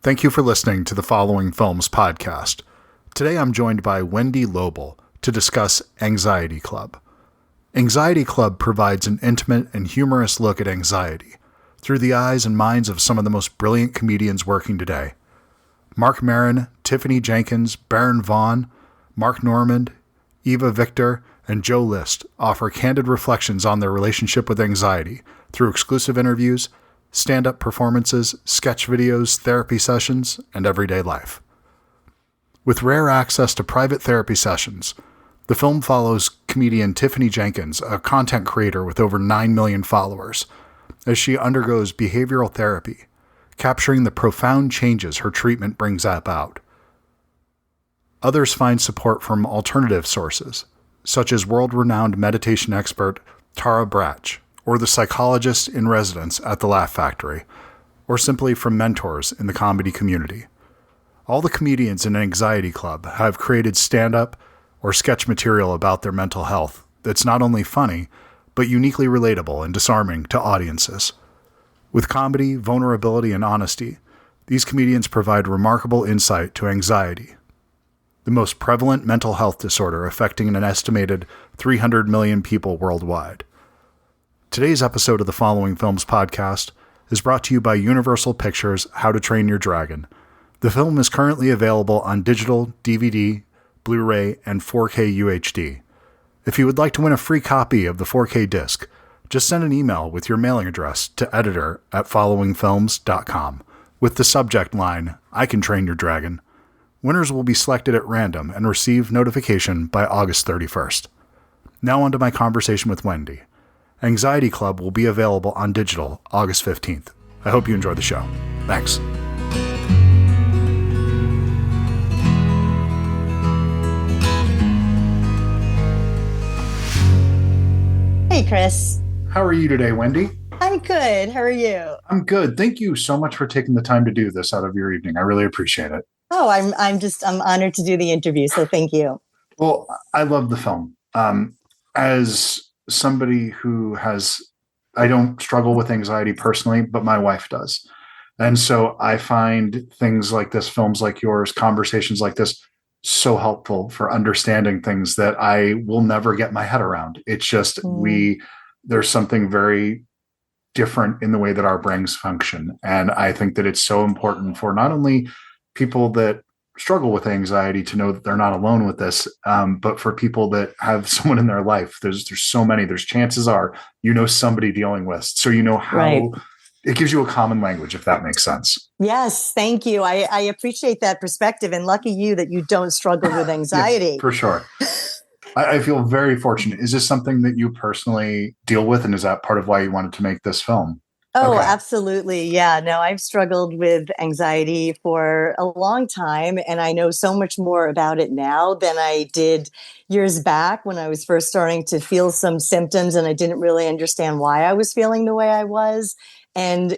Thank you for listening to the Following Films podcast. Today I'm joined by Wendy Lobel to discuss Anxiety Club. Anxiety Club provides an intimate and humorous look at anxiety through the eyes and minds of some of the most brilliant comedians working today. Marc Maron, Tiffany Jenkins, Baron Vaughn, Mark Normand, Eva Victor, and Joe List offer candid reflections on their relationship with anxiety through exclusive interviews, stand-up performances, sketch videos, therapy sessions, and everyday life. With rare access to private therapy sessions, the film follows comedian Tiffany Jenkins, a content creator with over 9 million followers, as she undergoes behavioral therapy, capturing the profound changes her treatment brings about. Others find support from alternative sources, such as world-renowned meditation expert Tara Brach, or the psychologist-in-residence at the Laugh Factory, or simply from mentors in the comedy community. All the comedians in Anxiety Club have created stand-up or sketch material about their mental health that's not only funny, but uniquely relatable and disarming to audiences. With comedy, vulnerability, and honesty, these comedians provide remarkable insight to anxiety, the most prevalent mental health disorder affecting an estimated 300 million people worldwide. Today's episode of the Following Films podcast is brought to you by Universal Pictures' How to Train Your Dragon. The film is currently available on digital, DVD, Blu-ray, and 4K UHD. If you would like to win a free copy of the 4K disc, just send an email with your mailing address to editor@followingfilms.com with the subject line, "I can train your dragon." Winners will be selected at random and receive notification by August 31st. Now on to my conversation with Wendy. Anxiety Club will be available on digital August 15th. I hope you enjoy the show. Thanks. Hey, Chris. How are you today, Wendy? I'm good. How are you? I'm good. Thank you so much for taking the time to do this out of your evening. I really appreciate it. Oh, I'm honored to do the interview. So thank you. Well, I love the film. As somebody I don't struggle with anxiety personally, but my wife does. And so I find things like this, films like yours, conversations like this, so helpful for understanding things that I will never get my head around. It's just, there's something very different in the way that our brains function. And I think that it's so important for not only people that struggle with anxiety to know that they're not alone with this, but for people that have someone in their life, there's so many, there's chances are, somebody dealing with, so how right. It gives you a common language, if that makes sense. Yes. Thank you. I appreciate that perspective, and lucky you that you don't struggle with anxiety. Yeah, for sure. I feel very fortunate. Is this something that you personally deal with? And is that part of why you wanted to make this film? Oh, okay. Absolutely. Yeah, no, I've struggled with anxiety for a long time, and I know so much more about it now than I did years back when I was first starting to feel some symptoms and I didn't really understand why I was feeling the way I was. And,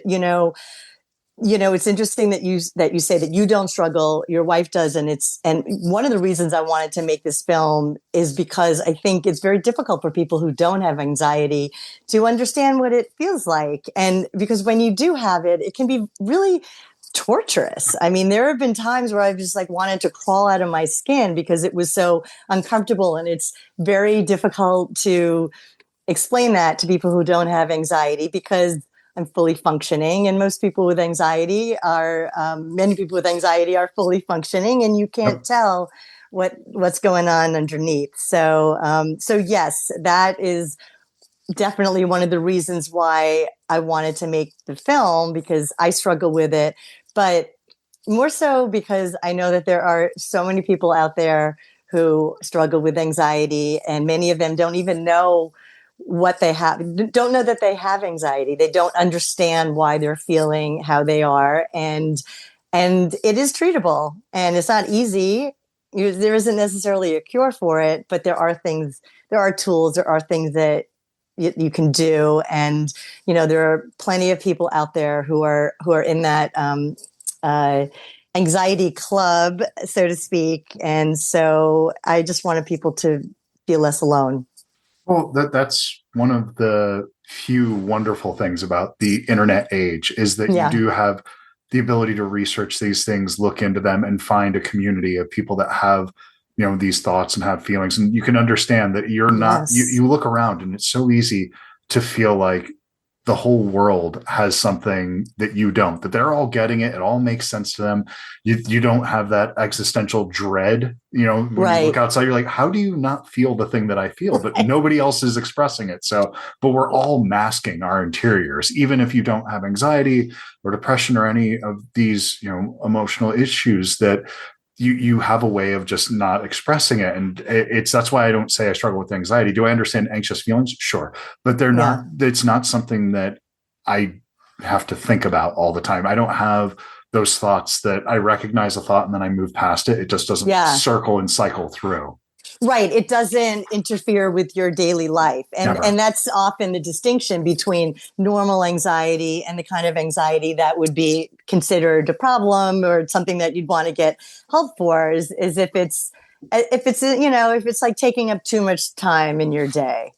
it's interesting that you say that you don't struggle, your wife does. And one of the reasons I wanted to make this film is because I think it's very difficult for people who don't have anxiety to understand what it feels like. And because when you do have it, it can be really torturous. I mean, there have been times where I've just wanted to crawl out of my skin because it was so uncomfortable, and it's very difficult to explain that to people who don't have anxiety because I'm fully functioning, and many people with anxiety are fully functioning, and you can't tell what's going on underneath. So yes, that is definitely one of the reasons why I wanted to make the film, because I struggle with it, but more so because I know that there are so many people out there who struggle with anxiety, and many of them don't even know what they have, don't know that they have anxiety. They don't understand why they're feeling how they are. And it is treatable, and it's not easy. There isn't necessarily a cure for it, but there are tools, there are things that you can do. And, there are plenty of people out there who are in that, anxiety club, so to speak. And so I just wanted people to feel less alone. Well, that's one of the few wonderful things about the internet age, is that you do have the ability to research these things, look into them, and find a community of people that have, these thoughts and have feelings. And you can understand that you're not, Yes. you look around and it's so easy to feel like the whole world has something that you don't, that they're all getting it. It all makes sense to them. You don't have that existential dread. When you look Right. outside, you're like, how do you not feel the thing that I feel? But nobody else is expressing it. So, but we're all masking our interiors, even if you don't have anxiety or depression or any of these, emotional issues, that you have a way of just not expressing it. And that's why I don't say I struggle with anxiety. Do I understand anxious feelings? Sure. But Yeah. it's not something that I have to think about all the time. I don't have those thoughts that I recognize a thought and then I move past it. It just doesn't Yeah. circle and cycle through. Right. It doesn't interfere with your daily life. Never. And that's often the distinction between normal anxiety and the kind of anxiety that would be considered a problem or something that you'd want to get help for is if it's if it's like taking up too much time in your day.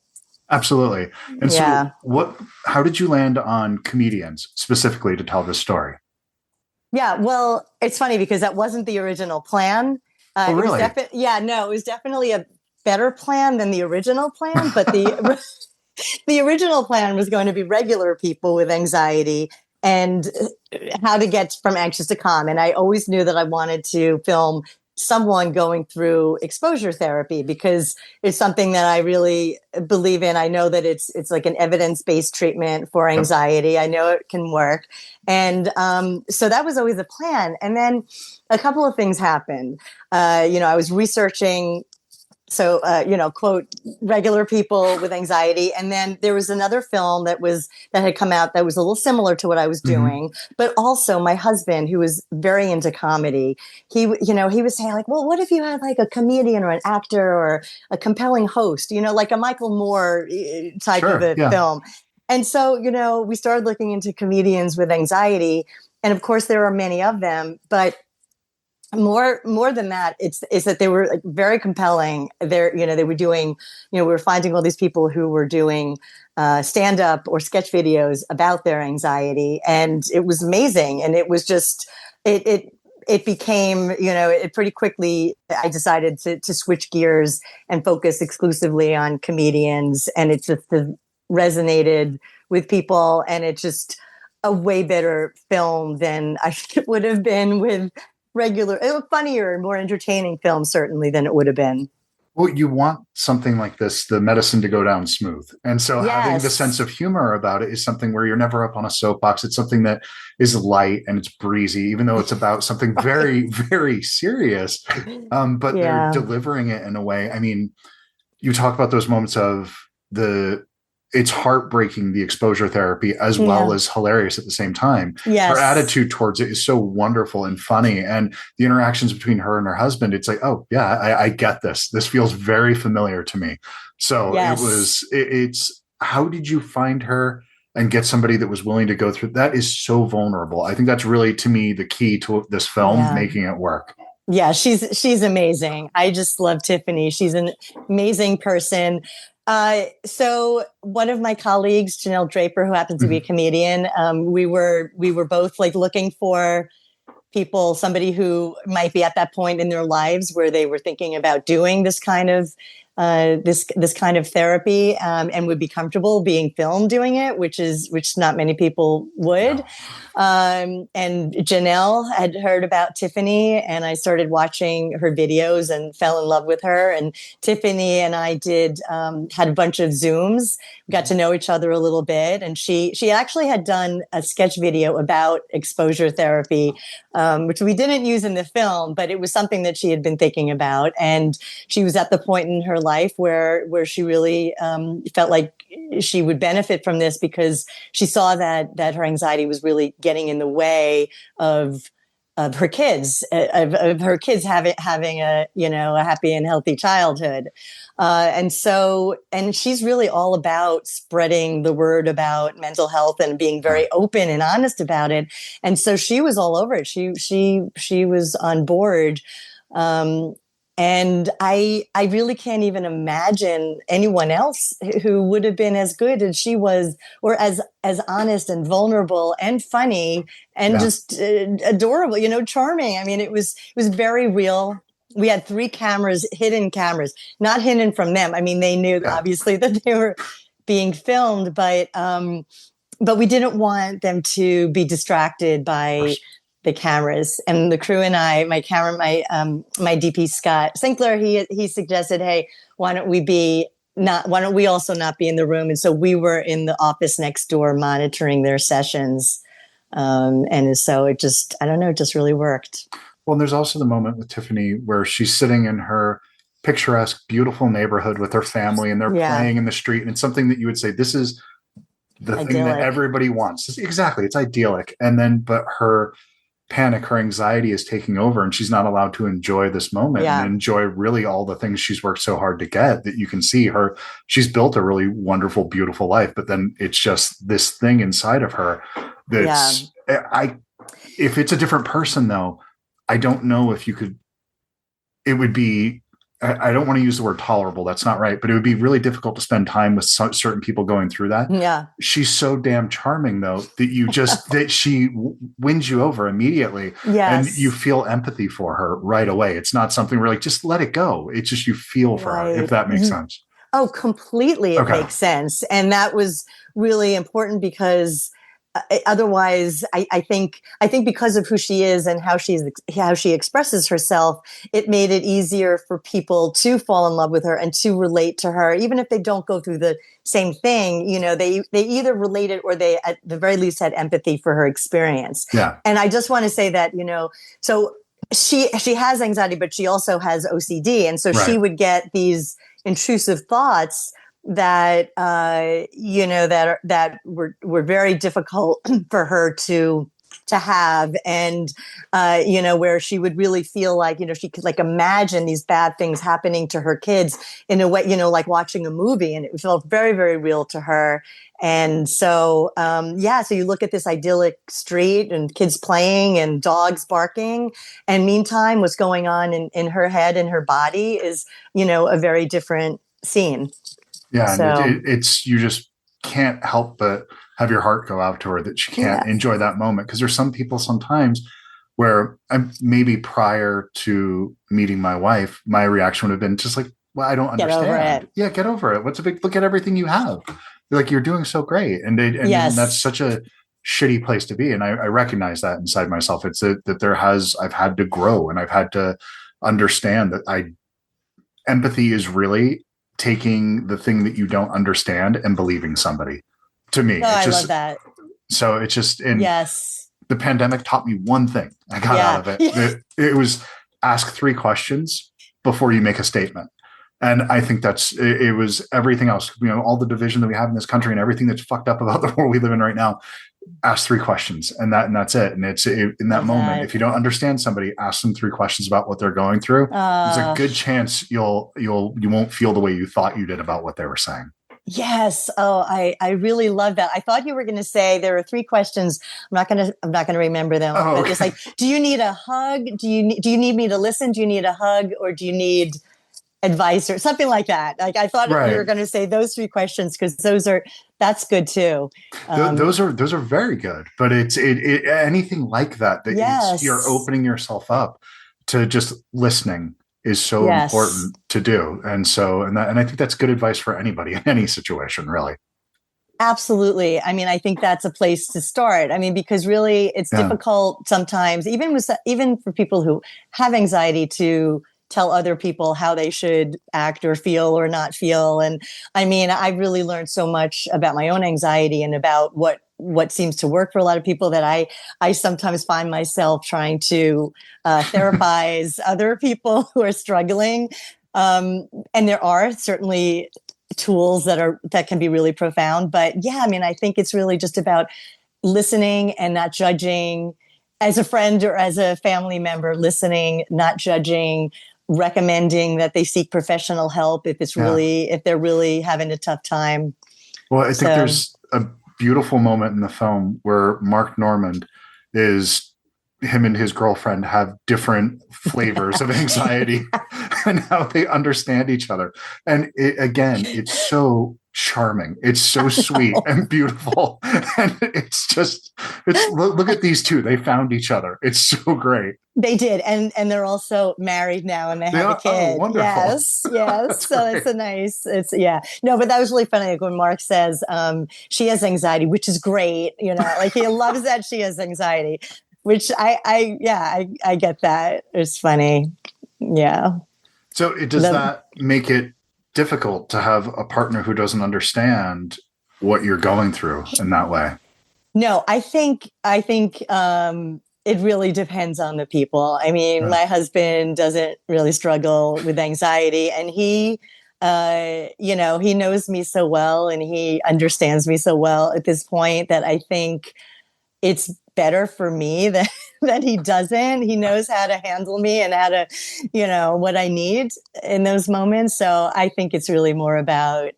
Absolutely. And so Yeah. how did you land on comedians specifically to tell this story? Yeah, well, it's funny because that wasn't the original plan. Oh, It was really? no, it was definitely a better plan than the original plan. But the original plan was going to be regular people with anxiety and how to get from anxious to calm. And I always knew that I wanted to film someone going through exposure therapy because it's something that I really believe in. I know that it's like an evidence-based treatment for Yep. anxiety. I know it can work. And so that was always the plan. And then a couple of things happened. I was researching quote, regular people with anxiety. And then there was another film that had come out that was a little similar to what I was Mm-hmm. doing. But also my husband, who was very into comedy, he was saying like, well, what if you had like a comedian or an actor or a compelling host, like a Michael Moore type of Sure. a Yeah. film. And so, we started looking into comedians with anxiety. And of course, there are many of them, but more than that, it's that they were like very compelling. They were doing, we were finding all these people who were doing stand up or sketch videos about their anxiety, and it was amazing. And it was just it became, it pretty quickly. I decided to switch gears and focus exclusively on comedians, and it just resonated with people, and it's just a way better film than I would have been with regular, it was funnier and more entertaining film certainly than it would have been. Well, you want something like this, the medicine, to go down smooth. And so having the sense Yes. of humor about it is something where you're never up on a soapbox. It's something that is light and it's breezy, even though it's about something Right. very, very serious. But they're Yeah. delivering it in a way. I mean, you talk about those moments of it's heartbreaking, the exposure therapy, as well Yeah. as hilarious at the same time. Her Yes. attitude towards it is so wonderful and funny. And the interactions between her and her husband, it's like, oh yeah, I get this. This feels very familiar to me. So Yes. it's, how did you find her and get somebody that was willing to go through? That is so vulnerable. I think that's really, to me, the key to this film, Yeah. making it work. Yeah, she's amazing. I just love Tiffany. She's an amazing person. So one of my colleagues, Janelle Draper, who happens to be a Mhm. comedian, we were both like looking for people, somebody who might be at that point in their lives where they were thinking about doing this kind of this kind of therapy, and would be comfortable being filmed doing it, which not many people would. No. And Janelle had heard about Tiffany, and I started watching her videos and fell in love with her. And Tiffany and I had a bunch of Zooms, got to know each other a little bit, and she actually had done a sketch video about exposure therapy, which we didn't use in the film, but it was something that she had been thinking about. And she was at the point in her life where she really felt like she would benefit from this because she saw that her anxiety was really getting in the way of her kids, of her kids having a happy and healthy childhood. And she's really all about spreading the word about mental health and being Yeah. very open and honest about it. And so she was all over it. She was on board. Um, And I really can't even imagine anyone else who would have been as good as she was, or as honest and vulnerable and funny and Yeah. just adorable, charming. I mean, it was very real. We had 3 cameras, hidden cameras, not hidden from them. I mean, they knew Yeah. obviously that they were being filmed, but we didn't want them to be distracted Of by course. the cameras. And the crew and I, my DP Scott Sinclair, he suggested, hey, why don't we also not be in the room? And so we were in the office next door monitoring their sessions. And so I don't know, it just really worked. Well, and there's also the moment with Tiffany where she's sitting in her picturesque, beautiful neighborhood with her family and they're Yeah, playing in the street. And it's something that you would say, this is the thing that idyllic. everybody wants. Exactly. It's idyllic. And then, but her panic, her anxiety is taking over and she's not allowed to enjoy this moment and Yeah, enjoy really all the things she's worked so hard to get. That you can see her, she's built a really wonderful, beautiful life, but then it's just this thing inside of her yeah. that's, if it's a different person though, I don't know if you could, it would be, I don't want to use the word tolerable. That's not right, but it would be really difficult to spend time with certain people going through that. Yeah. She's so damn charming though, that she wins you over immediately and you Yes. feel empathy for her right away. It's not something where like, just let it go. It's just, you feel for her, if Right. that makes sense. Oh, completely. It Okay. makes sense. And that was really important because otherwise I think because of who she is and how she expresses herself, it made it easier for people to fall in love with her and to relate to her, even if they don't go through the same thing. They either related or they at the very least had empathy for her experience. Yeah. And I just want to say that, so she has anxiety, but she also has OCD, and so she Right. would get these intrusive thoughts that were very difficult for her to have, and where she would really feel like she could like imagine these bad things happening to her kids in a way, like watching a movie, and it felt very, very real to her. And so so you look at this idyllic street and kids playing and dogs barking, and meantime what's going on in her head and her body is a very different scene. Yeah. And So it's, you just can't help but have your heart go out to her that she can't yeah, enjoy that moment. Because there's some people sometimes where maybe prior to meeting my wife, my reaction would have been just like, well, I don't get over understand. it. Yeah, get over it. What's a big, look at everything you have. Like, you're doing so great. And that's Yes. such a shitty place to be. And I recognize that inside myself. It's that I've had to grow and I've had to understand that empathy is really taking the thing that you don't understand and believing somebody. To me, Oh, it's I love just, that. so it's just, and Yes. the pandemic taught me one thing I got out Yeah. of it. Yeah. It was ask 3 questions before you make a statement. And I think it was everything else, all the division that we have in this country and everything that's fucked up about the world we live in right now. Ask 3 questions and that's it. And in that Love moment, that. if you don't understand somebody, ask them 3 questions about what they're going through. There's a Uh, good chance you won't feel the way you thought you did about what they were saying. yes. Oh, I really love that. I thought you were going to say there are 3 questions. I'm not gonna remember them, Oh, but it's okay. like, do you need a hug? Do you need me to listen? Do you need a hug, or do you need advice or something like that? Like, I thought you were Right. going to say those 3 questions, because that's good too. Those are very good, but anything like that you're Yes. opening yourself up to just listening is so Yes. important to do. And I think that's good advice for anybody in any situation, really. Absolutely. I mean, I think that's a place to start. I mean, because really it's Yeah. difficult sometimes, even for people who have anxiety, to tell other people how they should act or feel or not feel. And I mean, I really learned so much about my own anxiety and about what seems to work for a lot of people, that I sometimes find myself trying to therapize other people who are struggling. And there are certainly tools that can be really profound. But yeah, I mean, I think it's really just about listening and not judging, as a friend or as a family member, listening, not judging, recommending that they seek professional help Yeah. if they're really having a tough time. Well, I think So there's a beautiful moment in the film where Mark Normand is him and his girlfriend have different flavors of anxiety. and how they understand each other. And again, it's so charming. It's so sweet and beautiful. And look at these two. They found each other. It's so great. They did, and they're also married now, and they have a Oh, kid. wonderful. Yes. That's So great. it's yeah. No, but that was really funny. Like when Mark says she has anxiety, which is great. Like he loves that she has anxiety, which I get that. It's funny. Yeah. So does that make it difficult to have a partner who doesn't understand what you're going through in that way? No, I think it really depends on the people. I mean, Yeah. my husband doesn't really struggle with anxiety, and he knows me so well and he understands me so well at this point that I think it's better for me that that he doesn't. He knows how to handle me and how to, what I need in those moments. So I think it's really more about,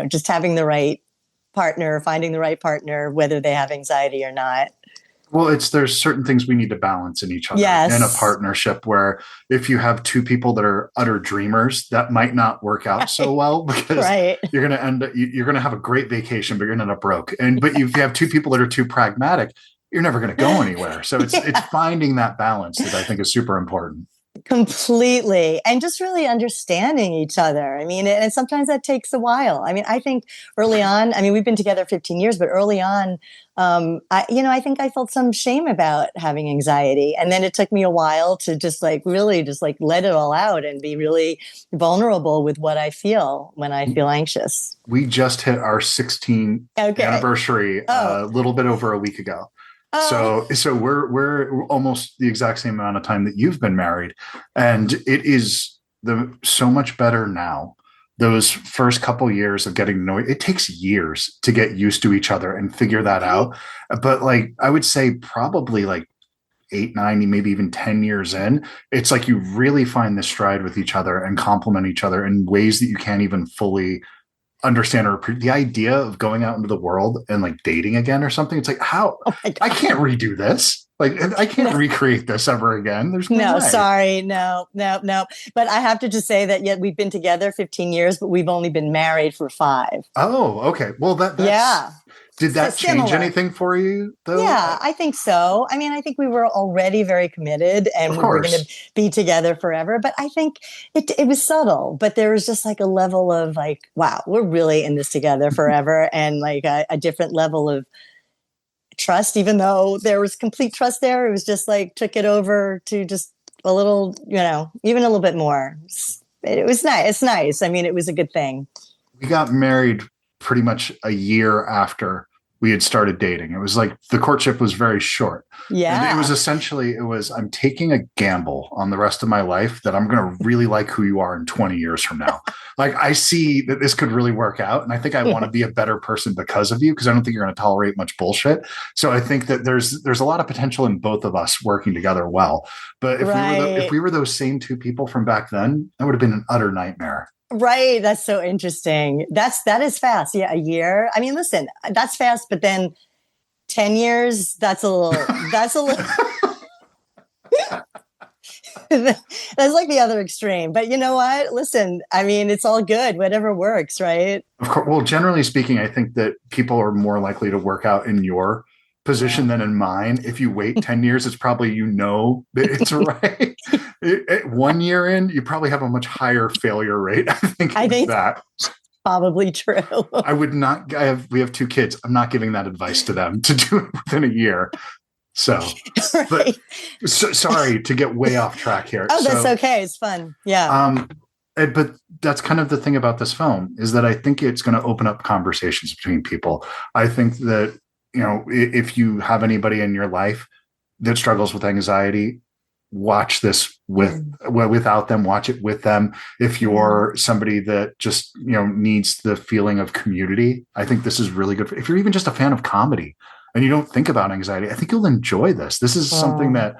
just having the right partner, finding the right partner, whether they have anxiety or not. Well, there's certain things we need to balance in each other in a Yes. partnership where if you have two people that are utter dreamers, that might not work out so well because Right. you're going to have a great vacation, but you're going to end up broke. But if you have two people that are too pragmatic, you're never going to go anywhere. So it's finding that balance that I think is super important. Completely. And just really understanding each other. I mean, and sometimes that takes a while. I mean, I think early on, I mean, we've been together 15 years, but early on, I think I felt some shame about having anxiety. And then it took me a while to just really just let it all out and be really vulnerable with what I feel when I feel anxious. We just hit our 16th Okay. anniversary a little bit over a week ago. So we're almost the exact same amount of time that you've been married, and it is so much better now. Those first couple years of getting to know it takes years to get used to each other and figure that out. But I would say probably 8, 9, maybe even 10 years in, it's like you really find the stride with each other and complement each other in ways that you can't even fully understand or the idea of going out into the world and dating again or something. It's like, how I can't redo this. I can't recreate this ever again. There's no way. Sorry. No. But I have to just say that yet we've been together 15 years, but we've only been married for 5. Oh, okay. Well, yeah. Did that change Similar. anything for you though? Yeah, I think so. I mean, I think we were already very committed and we were going to be together forever. But I think it was subtle, but there was just a level of wow, we're really in this together forever. And a different level of trust, even though there was complete trust there. It was just took it over to just a little, even a little bit more. It was nice. It's nice. I mean, it was a good thing. We got married pretty much a year after we had started dating. It was the courtship was very short. Yeah. And it was essentially, I'm taking a gamble on the rest of my life that I'm going to really like who you are in 20 years from now. I see that this could really work out. And I think I want to be a better person because of you, because I don't think you're going to tolerate much bullshit. So I think that there's a lot of potential in both of us working together well. But if we were those same two people from back then, that would have been an utter nightmare. Right. That's so interesting. That is fast. Yeah. A year. I mean, listen, that's fast, but then 10 years, that's a little, that's the other extreme. But you know what? Listen, I mean, it's all good. Whatever works, right? Of course. Well, generally speaking, I think that people are more likely to work out in your position than in mine. If you wait 10 years, it's probably, that it's right. 1 year in, you probably have a much higher failure rate. I think that probably true. I would not. We have 2 kids. I'm not giving that advice to them to do it within a year. So, right. But sorry to get way off track here. Oh, that's okay. It's fun. Yeah. But that's kind of the thing about this film is that I think it's going to open up conversations between people. I think that, if you have anybody in your life that struggles with anxiety, watch this without them, watch it with them. If you're somebody that just, needs the feeling of community, I think this is really good. If you're even just a fan of comedy and you don't think about anxiety, I think you'll enjoy this. This is something that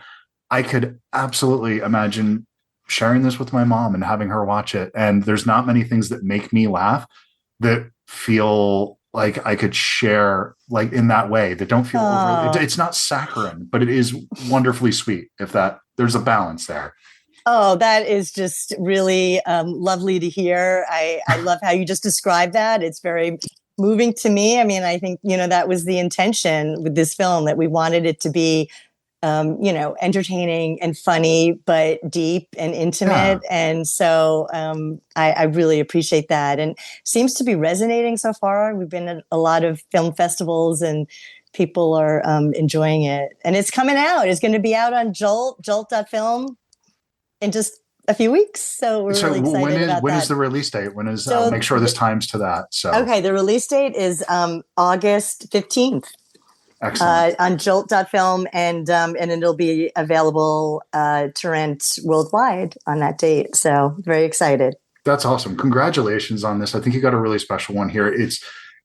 I could absolutely imagine sharing this with my mom and having her watch it. And there's not many things that make me laugh that feel like I could share in that way, that don't feel overly, it's not saccharine, but it is wonderfully sweet. If there's a balance there. Oh, that is just really lovely to hear. I love how you just described that. It's very moving to me. I mean, I think, that was the intention with this film, that we wanted it to be entertaining and funny, but deep and intimate. Yeah. And so I really appreciate that. And seems to be resonating so far. We've been at a lot of film festivals and people are enjoying it. And it's coming out. It's going to be out on Jolt.film in just a few weeks. So we're really excited about that. When is the release date? When is, So make sure this times to that. So, okay, the release date is August 15th. Excellent. On Jolt.film, and it'll be available to rent worldwide on that date. So very excited. That's awesome. Congratulations on this. I think you got a really special one here.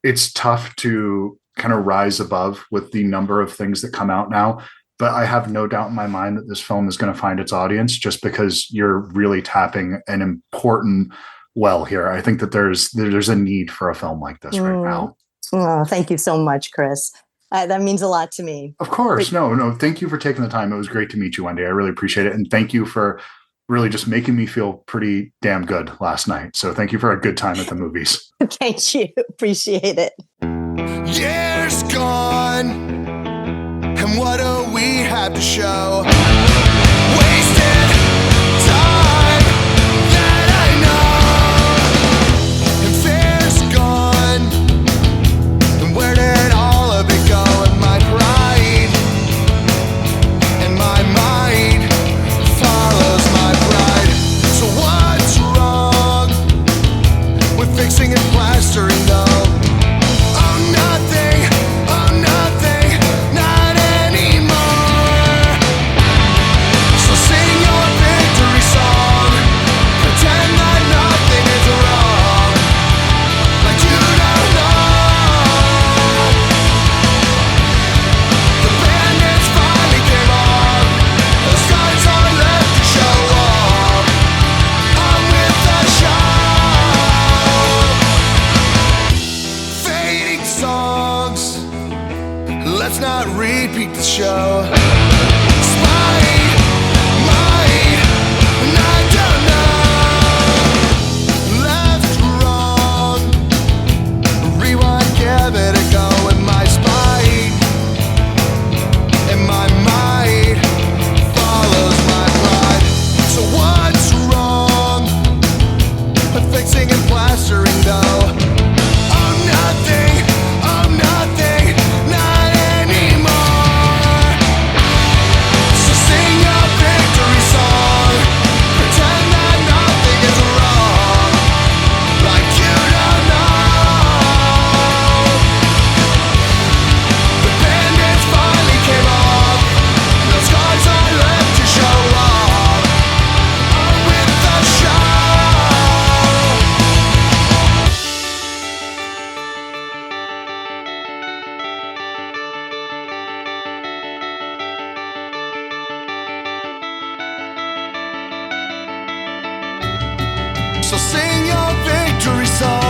It's tough to kind of rise above with the number of things that come out now, but I have no doubt in my mind that this film is going to find its audience, just because you're really tapping an important well here. I think that there's a need for a film like this right now. Oh, thank you so much, Chris. That means a lot to me. Of course. No. Thank you for taking the time. It was great to meet you, Wendy. I really appreciate it. And thank you for really just making me feel pretty damn good last night. So thank you for a good time at the movies. Thank you. Appreciate it. Years gone, and what do we have to show? Wasted time that I know, and fear's gone, and where did all of it go? And my pride and my mind follows my pride. So what's wrong with fixing and plastering though? Oh nothing, not anymore. So sing your victory song, pretend that nothing is wrong, like you don't know. The bandits finally came off, the scars are left to show off. On with the show. Fading songs, let's not repeat the show. Spite, might, and I don't know. Left, wrong, rewind, give it a go. And my spite and my might follows my pride. So what's wrong with fixing and plastering though? Oh nothing, not anymore. So sing your victory song, pretend that nothing is wrong, like you don't know. The bandits finally came off, the scars are left to show off. On with the show. So sing your victory song.